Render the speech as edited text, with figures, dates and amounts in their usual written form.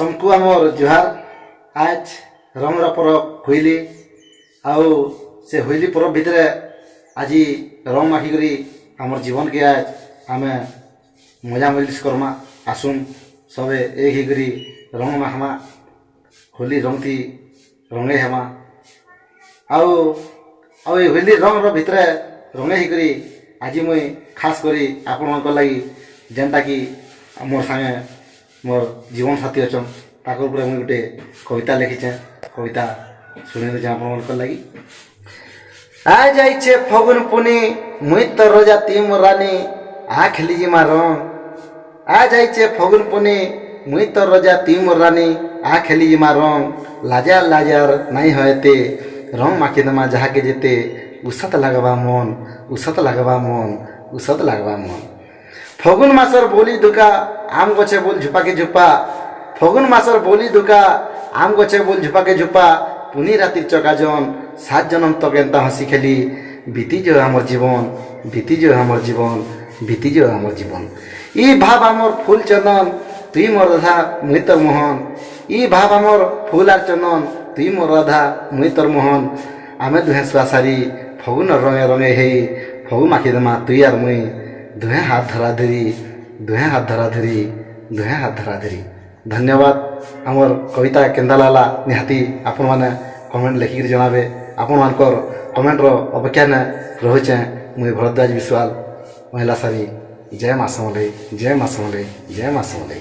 समकु आमर जुहार। आज रंगर परब होली आउ से होली परब भितर आज रंग माखिकी आमर जीवन के आज आम मजा मजलिस करमा आसुन सबे एक ही रंग माखमा होली रंग थी रंगे हेमा आउ आउ ये होली रंग भितर रंगे ही आज मुई खास करी आपण लगी जेनटा कि मोर संगे मोर जीवन साथी अच्छा ताकर ऊपर मुझे गोटे कविता लिखीचे कविता शुणी दूचे आप लगी। आ जाइछे फगुन पुनी मुई तो रोजा तीम रानी आ खेली जिमा रंग। आ जाइछे फगुन पुनी मुई तो रोजा तीम रानी आ खेली जिमा रंग। लाजार लाजार नहीं होते रंग माखी दमा जहा के जेते उसत लगवा मन उसत लगवा मन उसत लगवा मन। फगुन मासर बोली दुका आम गछे बोल झुपा के झुपा। फगुन मासर बोली दुका आम गछे बोल झुपा के झुपा। पुनी रातिर चकाजन 7 जन्म तक एंता हसी खेली बीती जो हमर जीवन बीती जो हमर जीवन बीती जो हमर जीवन। ई भाव आमर फूल चंदन तुई मोर राधा मुई तोर मोहन। ई भाव आमर फूल आर चंदन तुई मोर राधा मुई तोर मोहन। आमे दुहे सुआ सारी फगुन रंगे रंगे हे फगु माखी दमा तुई आर मुई दुहे हाथ धरा धरी दुहे हाथ धरा धरी दुहे हाथ धरा धरी। धन्यवाद। आमर कविता केंदा लाला निहाती आपण माने कमेंट लिखिक जनाबे। आपण मानकर कमेंट रो अपेक्षा ने रहुचे। मुई भरद्वाज विश्वाल महिला सारी। जय माँ समले जय माँ समले जय माँ समले।